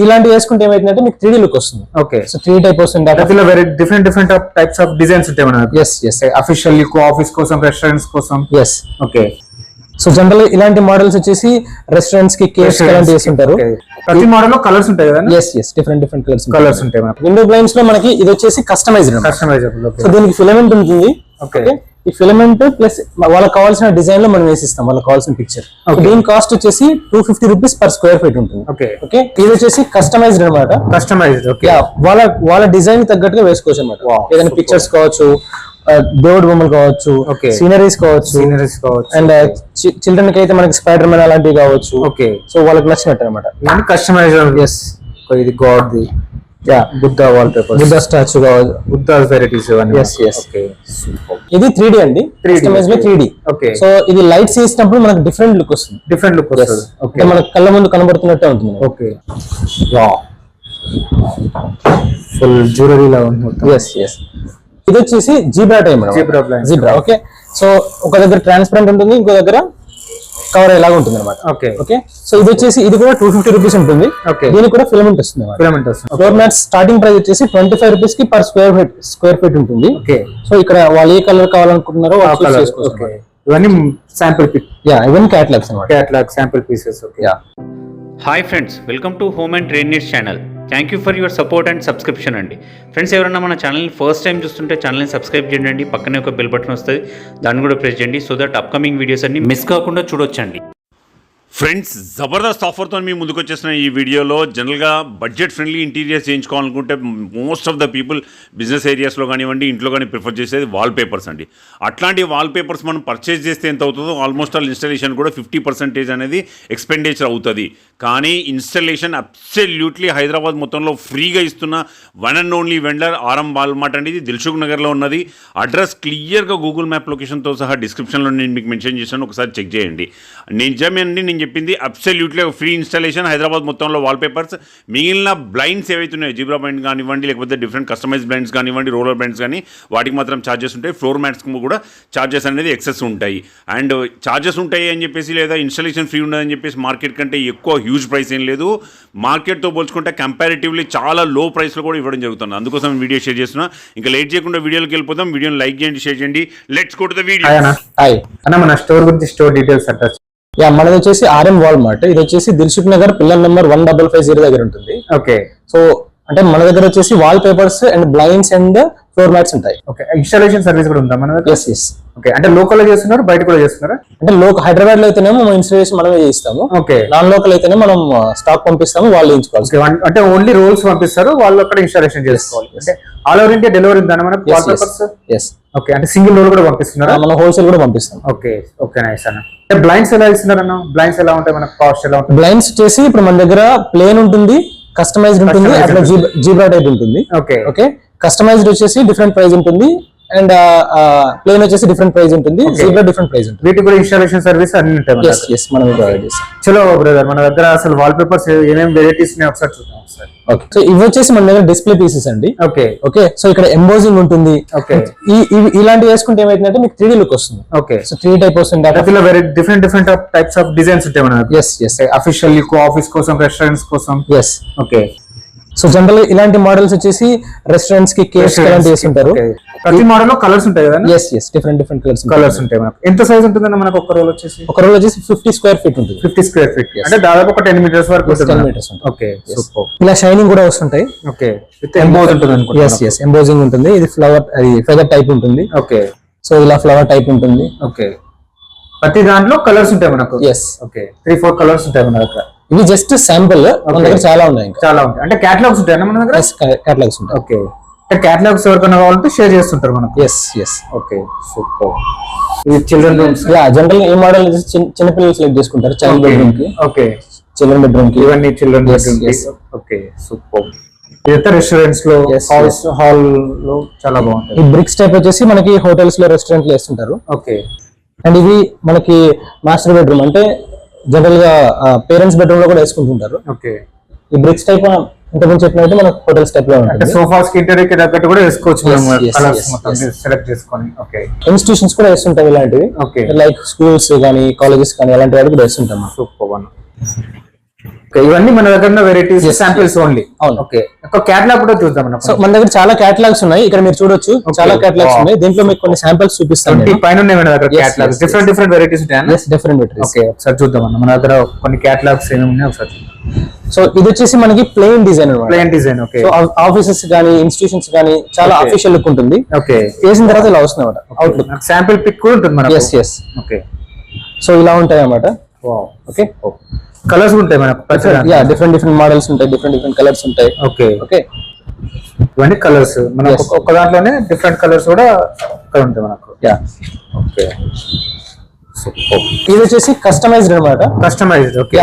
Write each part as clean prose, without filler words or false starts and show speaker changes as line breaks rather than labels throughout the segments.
ఇలాంటి వేసుకుంటే ఏమైతుందంటే మీకు 3D లుక్ వస్తుంది.
ఓకే,
సో 3D టైప్ వస్తుంది.
అందులో very different types of designs ఉంటాయి మనకి. అఫీషియల్ ఆఫీస్ కోసం, రెస్టారెంట్స్ కోసం. ఓకే,
సో జనరల్ ఇలాంటి మోడల్స్ వచ్చేసి రెస్టారెంట్స్ కి, కేఫ్స్ అలాంటి చేస్తుంటారు.
ప్రతి మోడల్ లో కలర్స్ ఉంటాయి కదా?
డిఫరెంట్
కలర్స్ ఉంటాయి.
విండో బ్లైండ్స్ లో మనకి ఇది వచ్చేసి కస్టమైజబుల్. సో దీనికి ఫిలమెంట్ ఉంటుంది.
ఓకే,
ఈ ఫిలమెంట్ ప్లస్ వాళ్ళకి కావాల్సిన డిజైన్ లో మనం వేసిస్తాం, వాళ్ళకి కావాల్సిన పిక్చర్. దీని కాస్ట్ వచ్చేసి 250 రూపీస్ పర్ స్క్వేర్ ఫీట్ ఉంటుంది. ఓకే, ఇది వచ్చేసి కస్టమైజ్డ్ అనమాట. వాళ్ళ డిజైన్ తగ్గట్టుగా వేసుకోవచ్చు అనమాట. ఏదైనా పిక్చర్స్ కావచ్చు, దేవుడు బొమ్మలు కావచ్చు, సీనరీస్ కావచ్చు, అండ్ చిల్డ్రన్ కి అయితే మనకి స్పైడర్ మ్యాన్ అలాంటివి కావచ్చు.
ఓకే,
సో వాళ్ళకి నచ్చినట్టు అనమాట.
కస్టమైజ్డ్. ఇది God the Buddha wall paper,
Buddha statue కావచ్చు,
బుద్ధ వెరైటీస్.
ఇది 3D అండి, 3D.
ఓకే,
సో ఇది లైట్స్ వేసినప్పుడు మనకు డిఫరెంట్ లుక్ వస్తుంది. మన కళ్ళ ముందు కనబడుతున్నట్టే ఉంటుంది.
ఓకే, ఫుల్ జ్యువెలరీ లా ఉంది.
ఇది వచ్చేసి zebra type. Zebra. Okay, so ఒక దగ్గర ట్రాన్స్పరెంట్ ఉంటుంది, ఇంకో దగ్గర కవర్ ఎలాగా ఉంటుంది అనమాట. ఓకే, సో ఇది వచ్చేసి ఇది కూడా 250 రూపీస్ ఉంటుంది. దీనికి కూడా ఫిలమెంట్ వస్తుంది. ఫ్లోర్ మ్యాట్స్ స్టార్టింగ్ ప్రైస్ వచ్చేసి 25 రూపీస్ కి పర్ స్క్వేర్ ఫీట్ ఉంటుంది. సో ఇక్కడ వాళ్ళు ఏ కలర్ కావాలనుకుంటున్నారో
ఇవన్నీ శాంపిల్ పిక్.
ఇవన్నీ క్యాటలాగ్స్ అన్నమాట.
Catalogue sample pieces.
Hi friends, welcome to home and trade needs channel. Thank you for your support and subscription అండి. Friends, ఎవరైనా మన ఛానల్ని ఫస్ట్ టైం చూస్తుంటే ఛానల్ని సబ్స్క్రైబ్ చేయండి. పక్కనే ఒక బెల్ బటన్ వస్తుంది, దాన్ని కూడా ప్రెస్ చేయండి. సో దట్ అప్కమింగ్ వీడియోస్ అన్ని మిస్ కాకుండా చూడొచ్చండి.
ఫ్రెండ్స్, జబర్దస్త్ ఆఫర్తో మీ ముందుకు వచ్చేసిన ఈ వీడియోలో జనరల్గా బడ్జెట్ ఫ్రెండ్లీ ఇంటీరియర్స్ చేయించుకోవాలనుకుంటే most of the people business ఏరియాస్లో కానివ్వండి, ఇంట్లో కానీ ప్రిఫర్ చేసేది వాల్ పేపర్స్ అండి. అట్లాంటి వాల్ పేపర్స్ మనం పర్చేజ్ చేస్తే ఎంత అవుతుందో ఆల్మోస్ట్ ఆల్ ఇన్స్టాలేషన్ కూడా 50% అనేది ఎక్స్పెండిచర్ అవుతుంది. కానీ ఇన్స్టాలేషన్ అబ్సల్యూట్లీ హైదరాబాద్ మొత్తంలో ఫ్రీగా ఇస్తున్న వన్ అండ్ ఓన్లీ వెండర్ ఆరం వాల్మార్ట్ అండి. ఇది దిల్సుఖ్ నగర్లో ఉన్నది. అడ్రస్ క్లియర్గా గూగుల్ మ్యాప్ లొకేషన్తో సహా డిస్క్రిప్షన్లో నేను మీకు మెన్షన్ చేశాను, ఒకసారి చెక్ చేయండి. నిజమే అండి, నేను చెప్పింది అబ్సల్యూట్లీ ఫ్రీ ఇన్స్టాలేషన్ హైదరాబాద్ మొత్తంలో వాల్ పేపర్స్. మిగిలిన బ్లైండ్స్ ఏవైతున్నాయో జీబ్రా బ్లైండ్ కానివ్వండి, లేకపోతే డిఫరెంట్ కస్టమైజ్ బ్లైండ్స్ కానివ్వండి, రోలర్ బ్లైండ్స్ కానీ, వాటికి మాత్రం ఛార్జెస్ ఉంటాయి. ఫ్లోర్ మ్యాట్స్కి కూడా ఛార్జెస్ అనేది ఎక్సెస్ ఉంటాయి. అండ్ ఛార్జెస్ ఉంటాయి అని చెప్పేసి లేదా ఇన్స్టాలేషన్ ఫ్రీ ఉండదని చెప్పేసి మార్కెట్ కంటే ఎక్కువ హ్యూజ్ ప్రైస్ ఏం లేదు. మార్కెట్తో పోల్చుకుంటే కంపారిటివ్లీ చాలా లో ప్రైస్లో కూడా ఇవ్వడం జరుగుతుంది. అందుకోసం వీడియో షేర్ చేస్తున్నా. ఇంకా లేట్ చేయకుండా వీడియోకి వెళ్ళిపోతాం. వీడియోని లైక్ చేయండి, షేర్ చేయండి. Let's go to the video.
మన స్టోర్ గురించి, స్టోర్ డీటెయిల్స్ అడ్రస్.
మనది వచ్చేసి ఆర్ఎం వాల్మార్ట్. ఇది వచ్చేసి దిల్సుఖ్ నగర్ పిల్లర్ నెంబర్ 1550 దగ్గర ఉంటుంది.
ఓకే,
సో అంటే మన దగ్గర వచ్చేసి wall papers and blinds and floor mats ఉంటాయి.
ఓకే, ఇన్స్టాలేషన్ సర్వీస్ కూడా ఉందా మన దగ్గర? ఓకే, అంటే లోకల్ లో చేస్తున్నారు, బయట కూడా చేస్తున్నారా?
అంటే హైదరాబాద్ లో అయితేనేమో మనం ఇన్స్టాలేషన్ మనమే చేయిస్తాము.
ఓకే,
నాన్ లోకల్ అయితేనే మనం స్టాక్ పంపిస్తాము, వాళ్ళు చేయించుకోవాలి.
అంటే ఓన్లీ రోల్స్ పంపిస్తారు, వాళ్ళు అక్కడ ఇన్స్టాలేషన్ చేసుకోవాలి. అంటే ఆల్ ఓవర్ ఇండియా డెలివరీ ఉందా మనకు వాల్ పేపర్స్? ఓకే, అంటే సింగిల్ రోల్ కూడా పంపిస్తున్నారా?
మనం హోల్సేల్ కూడా పంపిస్తాం.
ఓకే, నైస్ అన్న. అంటే బ్లైండ్స్ ఎలా ఇస్తున్నారన్న? బ్లైండ్స్ ఎలా ఉంటాయి మనకు? కాస్ట్ ఎలా ఉంటుంది?
బ్లైండ్స్ వచ్చేసి ఇప్పుడు మన దగ్గర ప్లేన్ ఉంటుంది, కస్టమైజ్డ్ ఉంటుంది, అట్లా జీబ్రా టైప్ ఉంటుంది. ఓకే, కస్టమైజ్డ్ వచ్చేసి డిఫరెంట్ ప్రైస్ ఉంటుంది, అండ్ ప్లేన్ వచ్చేసి డిఫరెంట్ ప్రైస్ ఉంటుంది, జీబ్రా డిఫరెంట్ ప్రైస్ ఉంటుంది.
వీటికి కూడా ఇన్స్టాలేషన్ సర్వీస్ అన్ని ఉంటాయి.
మనం ప్రొవైడ్ చేస్తాం.
చలో బ్రదర్, మన దగ్గర అసలు వాల్ పేపర్స్ ఏమేమి వెరైటీస్ ఉన్నాయి ఒకసారి చూద్దాం.
ఓకే, సో ఇవి వచ్చేసి మన దగ్గర డిస్ప్లే పీసెస్ అండి.
ఓకే,
సో ఇక్కడ ఎంబోజింగ్ ఉంటుంది. ఇలాంటివి వేసుకుంటే ఏమైతుందంటే మీకు 3D లుక్ వస్తుంది.
ఓకే,
సో 3D టైప్ వస్తుంది.
అందులో very different types of designs ఉంటాయి మనకి. అఫీషియల్ ఆఫీస్ కోసం, రెస్టారెంట్స్ కోసం. ఓకే,
సో జనరల్ ఇలాంటి మోడల్స్ వచ్చేసి రెస్టారెంట్స్ కి, కేఫ్స్ అలాంటి చేస్తుంటారు.
ప్రతి మోడల్ లో కలర్స్ ఉంటాయి కదా?
డిఫరెంట్
కలర్స్ ఉంటాయి మనకు. ఎంత సైజ్ ఉంటుందన్న మనకు ఒక రోల్ వచ్చేసి?
50 స్క్వేర్ ఫీట్ ఉంటుంది.
50 స్క్వేర్ ఫీట్ అంటే దాదాపు ఒక 10 మీటర్స్ వరకు ఉంటుంది.
10 మీటర్స్ ఉంటుంది.
Okay, super.
ఇలా షైనింగ్ కూడా వస్తుంటాయి.
ఓకే, విత్ ఎంబోజ్ ఉంటుంది అనుకుంటా.
ఎంబోజింగ్ ఉంటుంది. ఇది ఫ్లవర్, అది ఫెదర్ టైప్ ఉంటుంది.
ఓకే,
సో ఇలా ఫ్లవర్ టైప్ ఉంటుంది.
ఓకే, ప్రతి దాంట్లో కలర్స్ ఉంటాయి మనకు. ఓకే, 3-4 కలర్స్ ఉంటాయి మన దగ్గర.
ఇవి జస్ట్ శాంపుల్, మన దగ్గర చాలా ఉన్నాయి.
చాలా ఉంటాయి. అంటే క్యాటలాగ్స్ ఉంటాయి మన దగ్గర?
క్యాటలాగ్స్ ఉంటాయి.
ఓకే, అంటే క్యాటలాగ్స్ ఎవరికైనా కావాలంటే షేర్ చేస్తుంటారు మనకు.
Okay,
super. ఇది చిల్డ్రన్ రూమ్స్.
జనరల్ ఈ మోడల్ చిన్న పిల్లలు సెలెక్ట్ చేసుకుంటారు. చైల్డ్ బెడ్రూమ్ కి.
ఓకే,
చిల్డ్రన్ బెడ్రూమ్ కి.
ఇవన్నీ చిల్డ్రన్ బెడ్రూమ్ కి. Okay, super. ఇదంతా రెస్టారెంట్స్ లో, హాల్ లో చాలా బాగుంటుంది.
ఈ బ్రిక్స్ టైప్ వచ్చేసి మనకి హోటల్స్ లో, రెస్టారెంట్ లో వేస్తుంటారు.
ఓకే,
అండ్ ఇవి మనకి మాస్టర్ బెడ్రూమ్, అంటే జనరల్ గా పేరెంట్స్ బెడ్రూమ్ లో కూడా వేసుకుంటుంటారు.
ఓకే,
ఈ బ్రిక్స్ టైప్ ఇంతకుముందు చెప్పినట్టు మనకు హోటల్స్ టైప్ లో ఉంటుంది.
సోఫాస్ కి, ఇంటీరియర్ కి తగ్గట్టు కూడా వేసుకోవచ్చు కలర్స్ మొత్తం సెలెక్ట్ చేసుకొని. ఓకే,
ఇన్స్టిట్యూషన్స్ కూడా వేస్తుంటాం ఇలాంటివి.
ఓకే,
లైక్ స్కూల్స్ కానీ, కాలేజెస్ కానీ అలాంటి వాటి కూడా వేస్తుంటాం.
సూపర్. ఇవన్నీ మన దగ్గర ఉన్న వెరైటీస్ శాంపిల్స్ ఓన్లీ.
అవును.
ఓకే, ఒక కేటలాగ్ కూడా చూద్దాం మనం.
సో మన దగ్గర చాలా కేటలాగ్స్ ఉన్నాయి, ఇక్కడ మీరు చూడొచ్చు చాలా కేటలాగ్స్ ఉన్నాయి. దీంట్లో మీకు కొన్ని శాంపిల్స్ చూపిస్తాను.
పైన ఉన్నాయి మన దగ్గర కేటలాగ్స్, డిఫరెంట్ వెరైటీస్ ఉంటాయి.
Different varieties.
ఓకే, ఒకసారి చూద్దాం అన్న. మన దగ్గర కొన్ని కేటలాగ్స్ ఏమేమి ఉన్నాయి ఒకసారి చూద్దాం.
సో ఇది వచ్చేసి మనకి ప్లెయిన్ డిజైన్ అన్నమాట.
Plain design. Okay,
so offices కానీ ఇన్స్టిట్యూషన్స్ కానీ చాలా అఫీషియల్ లుక్ ఉంటుంది.
ఓకే,
వేసిన తర్వాత ఇలా వస్తుంది అన్నమాట అవుట్లుక్.
శాంపిల్ పిక్ కూడా ఉంటుంది మనకు.
yes.
ఓకే,
సో ఇలా ఉంటాయి అన్నమాట. ఓకే,
కలర్స్ ఉంటాయి మనకు.
డిఫరెంట్ మోడల్స్ ఉంటాయి, డిఫరెంట్ కలర్స్ ఉంటాయి.
ఓకే
ఓకే,
ఇవన్నీ కలర్స్ మన ఒక్క దాంట్లోనే డిఫరెంట్ కలర్స్ కూడా ఇక్కడ ఉంటాయి మనకు. ఓకే,
ఇది వచ్చేసి కస్టమైజ్డ్ అన్నమాట.
కస్టమైజ్డ్. ఓకే,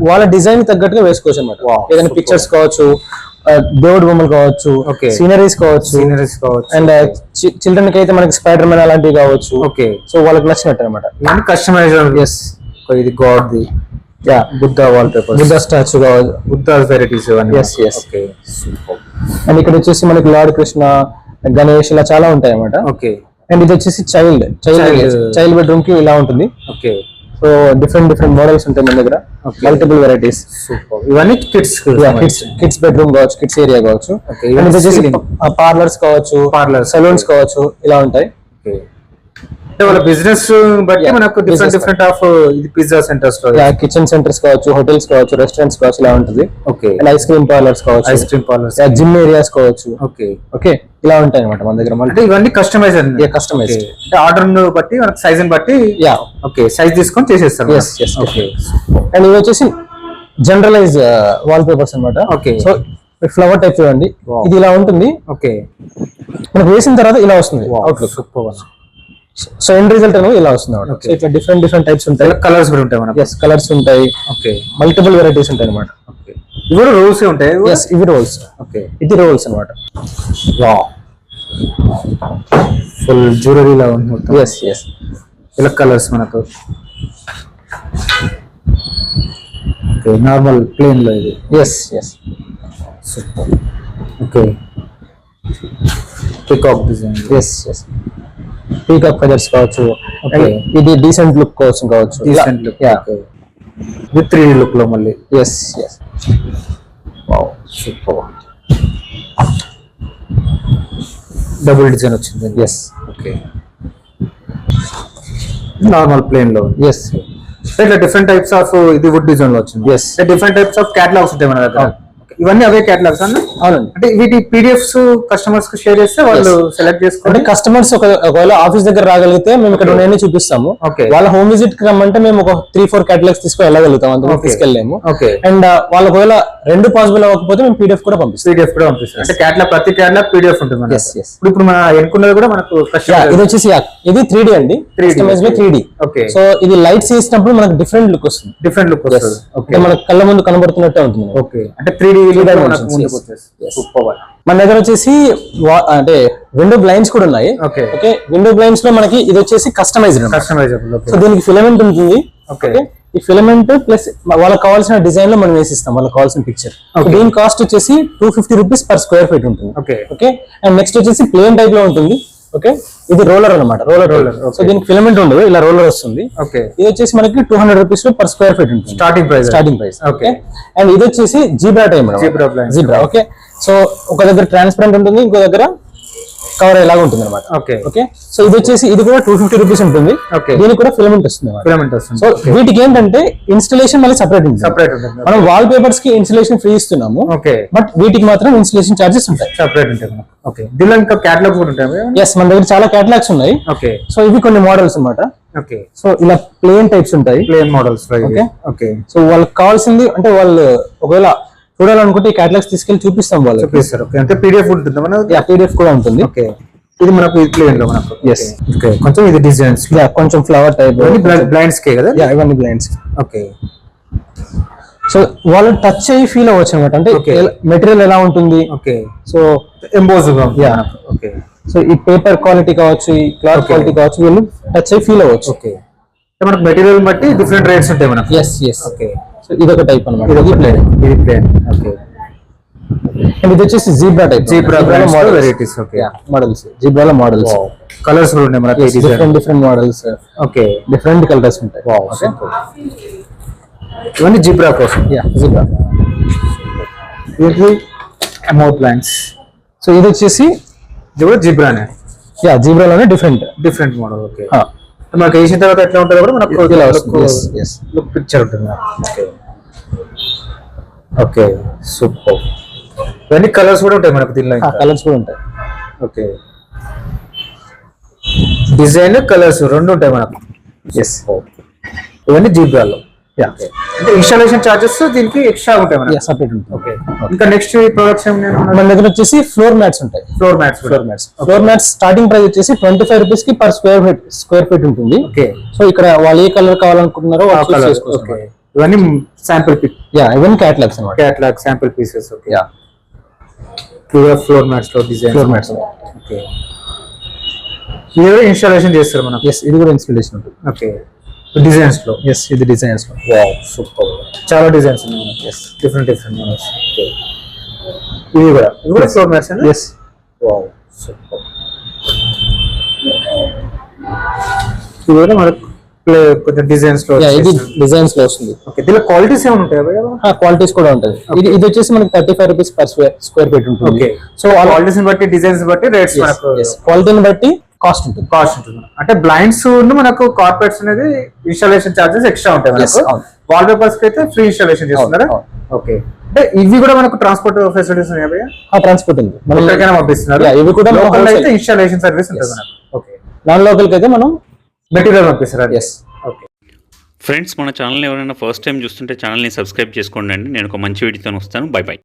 వాళ్ళ డిజైన్ తగ్గట్టుగా వేసుకోవచ్చు అన్నమాట. ఏదైనా పిక్చర్స్ కావచ్చు, దేవుడు బొమ్మలు కావచ్చు, సీనరీస్ కావచ్చు, అండ్ చిల్డ్రన్ కి అయితే మనకి స్పైడర్ మ్యాన్ అలాంటివి కావచ్చు.
ఓకే,
సో వాళ్ళకి నచ్చినట్టు అనమాట.
ఇవన్నీ కస్టమైజ్డ్.
ఎస్,
ఇది God the Buddha wall paper,
Buddha statue కావచ్చు,
బుద్ధ వెరైటీస్ ఇవన్నీ.
yes.
ఓకే,
అండ్ ఇక్కడ వచ్చేసి మనకి లార్డ్ కృష్ణ, గణేష్ ఇలా చాలా ఉంటాయి అన్నమాట.
ఓకే,
అండ్ ఇది వచ్చేసి చైల్డ్ బెడ్రూమ్ కి ఇలా ఉంటుంది.
ఓకే,
సో డిఫరెంట్ మోడల్స్ ఉంటాయి మన దగ్గర, మల్టిపుల్ వెరైటీస్.
ఇవన్నీ
కిడ్స్ బెడ్రూమ్ కావచ్చు, కిడ్స్ ఏరియా కావచ్చు. అండ్ ఇది వచ్చేసి పార్లర్స్ కావచ్చు, సలూన్స్ కావచ్చు, ఇలా ఉంటాయి.
వాళ్ళ బిజినెస్ బట్టి మనకు డిఫరెంట్ ఆఫ్ ఇది పిజ్జా సెంటర్స్,
కిచెన్ సెంటర్స్ కావచ్చు, హోటల్స్ కావచ్చు, రెస్టారెంట్స్ కావచ్చు, ఇలా ఉంటుంది.
Okay,
and ice cream parlours కావచ్చు, జిమ్ ఏరియాస్ కావచ్చు.
ఓకే,
ఓకే, ఇలా ఉంటాయి అనమాట మన దగ్గర.
అంటే ఇవన్నీ కస్టమైజ్డ్ అంటే ఆర్డర్ బట్టి మనకు సైజ్ బట్టి. ఓకే, సైజ్ తీసుకొని చేసేస్తారు.
ఓకే, అండ్ ఇవి వచ్చేసి జనరలైజ్ వాల్ పేపర్స్ అనమాట.
ఓకే,
సో ఫ్లవర్ టైప్ చూడండి, ఇది ఇలా ఉంటుంది.
ఓకే,
మనకు వేసిన తర్వాత ఇలా వస్తుంది outlook. Super. So end result అనేది ఇలా వస్తుంది అన్నమాట. సో ఇట్లా డిఫరెంట్ టైప్స్ ఉంటాయి,
కలర్స్ కూడా ఉంటాయి మనకు.
కలర్స్ ఉంటాయి.
ఓకే,
మల్టిపుల్ వెరైటీస్ ఉంటాయి అనమాట.
ఓకే, ఇవి కూడా రోల్స్ ఉంటాయి.
ఇవి రోల్స్.
ఓకే,
ఇది రోల్స్ అనమాట.
ఫుల్ జ్యువెలరీ లా ఉంది మొత్తం.
ఎస్
ఇలా కలర్స్ మనకు. ఓకే, నార్మల్ ప్లేన్ లో ఇది.
Yes
okay, peacock design.
Yes peacock feathers కావచ్చు. ఇది డీసెంట్ లుక్ కోసం కావచ్చు.
Decent look. With 3D look లో మళ్ళీ.
Yes wow, super.
Double design వచ్చింది.
ఎస్.
ఓకే, నార్మల్ ప్లేన్ లో.
ఎస్,
ఇట్లా డిఫరెంట్ టైప్స్ ఆఫ్ ఇది వుడ్ డిజైన్ లో వచ్చింది.
Yes,
different types of catalogues ఉంటాయి మన దగ్గర. ఇవన్నీ అవే కేటలాగ్స్ అన్న.
అవునండి.
అంటే వీటి పీడిఎఫ్స్ కస్టమర్స్ కు షేర్ చేస్తే వాళ్ళు సెలెక్ట్ చేసుకోండి.
కస్టమర్స్ ఒకవేళ ఆఫీస్ దగ్గర రాగలిగితే మేము ఇక్కడ ఉన్నాయని చూపిస్తాము. వాళ్ళ హోమ్ విజిట్ కి రమ్మంటే మేము ఒక 3-4 కేటలాగ్స్ తీసుకొని వెళ్ళగలుగుతాం, అంత తీసుకెళ్ళలేము. అండ్ వాళ్ళ ఒకవేళ 2 పాసిబుల్ అవ్వకపోతే మేము పీడిఎఫ్ కూడా పంపిస్తాం.
అంటే కేటలాగ్, ప్రతి కేటలాగ్ పీడిఎఫ్ ఉంటుంది. ఇప్పుడు మన ఎన్నుకున్నది కూడా మనకు
ఇది వచ్చేసి ఇది 3D అండి, 3D. సో ఇది లైట్స్ వేసినప్పుడు మనకు డిఫరెంట్ లుక్ వస్తుంది. మన కళ్ళ ముందు కనబడుతున్నట్టే ఉంటుంది.
ఓకే, అంటే 3D
మన దగ్గర వచ్చేసి అంటే విండో బ్లైండ్స్ కూడా ఉన్నాయి. ఓకే, విండో బ్లైండ్స్ లో మనకి ఇది వచ్చేసి కస్టమైజబుల్. సో దీనికి ఫిలమెంట్ ఉంటుంది. ఓకే, ఈ ఫిలమెంట్ ప్లస్ వాళ్ళకి కావాల్సిన డిజైన్ లో మనం వేసిస్తాం, వాళ్ళకి కావాల్సిన పిక్చర్. దీని కాస్ట్ వచ్చేసి 250 రూపీస్ per square feet ఉంటుంది. ఓకే, అండ్ నెక్స్ట్ వచ్చేసి ప్లేన్ టైప్ లో ఉంటుంది. ఓకే, ఇది రోలర్ అనమాట, రోలర్. సో దీనికి ఫిలమెంట్ ఉండదు, ఇలా రోలర్ వస్తుంది.
ఓకే,
ఇది వచ్చేసి మనకి 200 రూపీస్ per square feet ఉంటుంది స్టార్టింగ్ ప్రైస్. ఓకే, అండ్ ఇది వచ్చేసి zebra type. Zebra. Okay, so ఒక దగ్గర ట్రాన్స్పరెంట్ ఉంటుంది, ఇంకో దగ్గర కవర్ ఎలాగా ఉంటుంది అనమాట. ఓకే, సో ఇది వచ్చేసి ఇది కూడా 250 రూపీస్ ఉంటుంది. దీనికి కూడా ఫిలమెంట్ వస్తుంది. సో వీటికి ఏంటంటే ఇన్స్టలేషన్ మళ్ళీ సపరేట్ ఉంటుంది. మనం వాల్ పేపర్స్ కి ఇన్స్టలేషన్ ఫ్రీ ఇస్తున్నాము, బట్ వీటికి మాత్రం ఇన్స్టలేషన్ చార్జెస్ ఉంటాయి,
సపరేట్ ఉంటాయి. ఓకే, దీనిలో ఇంకా కేటలాగ్స్ కూడా ఉంటాయి.
ఎస్, మన దగ్గర చాలా కేటలాగ్స్ ఉన్నాయి.
ఓకే,
సో ఇవి కొన్ని మోడల్స్ అన్నమాట.
ఓకే,
సో ఇలా ప్లేన్ టైప్స్ ఉంటాయి,
ప్లేన్ మోడల్స్. ఓకే,
సో వాళ్ళకి కావాల్సింది అంటే వాళ్ళు ఒకవేళ చూడాలనుకుంటే ఈ కేటలాగ్స్ తీసుకెళ్లి చూపిస్తాం వాళ్ళు.
అంటే పీడిఎఫ్ ఉంటుంది,
పీడిఎఫ్ కూడా ఉంటుంది.
ఓకే, ఇది మనకు ప్లేన్ లో మనకు. ఓకే, కొంచెం ఇది డిజైన్స్,
కొంచెం ఫ్లవర్ టైప్.
బ్లైండ్స్ కే కదా?
ఇవన్నీ బ్లైండ్స్.
ఓకే,
సో వాళ్ళు టచ్ అయ్యి ఫీల్ అవ్వచ్చు అనమాట, అంటే మెటీరియల్ ఎలా ఉంటుంది.
Okay,
so
emboss. Okay,
so ఈ పేపర్ క్వాలిటీ కావచ్చు, ఈ క్లాత్ క్వాలిటీ కావచ్చు, వీళ్ళు టచ్ అయ్యి ఫీల్ అవ్వచ్చు.
ఓకే, మనకు మెటీరియల్ బట్టి డిఫరెంట్ రేట్స్ ఉంటాయి మనకు.
ఎస్. ఓకే, సో ఇదొక టైప్ అనమాట, ఇది ప్లేన్. ఓకే, అండ్ ఇది వచ్చేసి zebra type.
Zebra varieties. Okay,
models, జీబ్రాలో మోడల్స్,
కలర్స్ కూడా ఉన్నాయి మనకి.
Different models.
Okay,
different colours ఉంటాయి.
ఓకే, ఇవన్నీ జిబ్రా కోసం.
జీబ్రా.
ఇది మోర్ ప్లాంట్స్.
సో ఇది వచ్చేసి
ఇది కూడా జిబ్రానే.
జీబ్రాలోనే
డిఫరెంట్ మోడల్. ఓకే, మనకు వేసిన తర్వాత ఎట్లా ఉంటుందో కూడా మనకు
ఇలా వస్తుంది.
లుక్ పిక్చర్ ఉంటుంది. Okay, super. ఇవన్నీ కలర్స్ కూడా ఉంటాయి మనకు దీనిలో.
కలర్స్ కూడా ఉంటాయి.
ఓకే, డిజైన్ కలర్స్ రెండు ఉంటాయి మనకు. ఇవన్నీ జీబ్రాలో. అంటే ఇన్స్టాలేషన్ చార్జెస్ దీనికి ఎక్స్ట్రా ఉంటాయి మనకి.
సపరేట్ ఉంటుంది.
ఓకే, ఇంకా నెక్స్ట్ ఈ ప్రొడక్ట్స్
మన దగ్గర వచ్చేసి ఫ్లోర్ మ్యాట్స్ ఉంటాయి.
ఫ్లోర్ మ్యాట్స్
స్టార్టింగ్ ప్రైస్ వచ్చేసి 25 రూపీస్ కి పర్ స్క్వేర్ ఫీట్ ఉంటుంది.
ఓకే,
సో ఇక్కడ వాళ్ళు ఏ కలర్ కావాలనుకుంటున్నారో
ఓకే, ఇవన్నీ శాంపుల్ పిక్.
ఇవన్నీ క్యాటలాగ్స్ అన్నమాట.
Catalogue sample pieces. Okay, floor mats లో డిజైన్.
Floor mats.
ఓకే, ఇది కూడా ఇన్స్టాలేషన్ చేస్తారు మనం.
ఇది కూడా ఇన్స్టాలేషన్ ఉంటుంది.
ఓకే, డిజైన్స్ లో.
ఇది డిజైన్స్ లో.
Wow, super. చాలా డిజైన్స్ ఉన్నాయి. Different models. ఇది కూడా ఫ్లోర్ మ్యాట్స్ అండి. Wow, super. ఇది కూడా మనకు కొంచెం డిజైన్స్ లో.
ఇది డిజైన్స్ లో వస్తుంది.
ఓకే, దీనిలో క్వాలిటీస్ ఏమైనా ఉంటాయి?
క్వాలిటీస్ కూడా ఉంటుంది. ఇది వచ్చేసి మనకి 35 రూపీస్ పర్ స్క్వేర్ ఫీట్ ఉంటుంది.
ఓకే, సో క్వాలిటీస్ బట్టి డిజైన్స్ బట్టి రేట్స్ మనకు
క్వాలిటీని బట్టి కాస్ట్ ఉంటుంది.
అంటే బ్లైండ్స్ మనకు కార్పెట్స్ అనేది ఇన్స్టాలేషన్ చార్జెస్ ఎక్స్ట్రా ఉంటాయి మనకు. వాల్ పేపర్స్ కి అయితే ఫ్రీ ఇన్స్టాలేషన్ చేస్తున్నారా? ఓకే, అంటే ఇవి కూడా మనకు ట్రాన్స్పోర్ట్ ఫెసిలిటీస్ ఉన్నాయా?
ట్రాన్స్పోర్ట్ ఉంది,
మనం ఎక్కడికైనా పంపిస్తున్నారు.
ఇవి కూడా
లోకల్ అయితే ఇన్స్టాలేషన్ సర్వీస్ ఉంటుంది మనకు. ఓకే,
నాన్ లోకల్ కి అయితే మనం
మెటీరియల్ పంపిస్తారా? ఓకే
ఫ్రెండ్స్, మన ఛానల్ని ఎవరైనా ఫస్ట్ టైం చూస్తుంటే ఛానల్ని సబ్స్క్రైబ్ చేసుకోండి. నేను ఒక మంచి వీడియోతో వస్తాను. బై.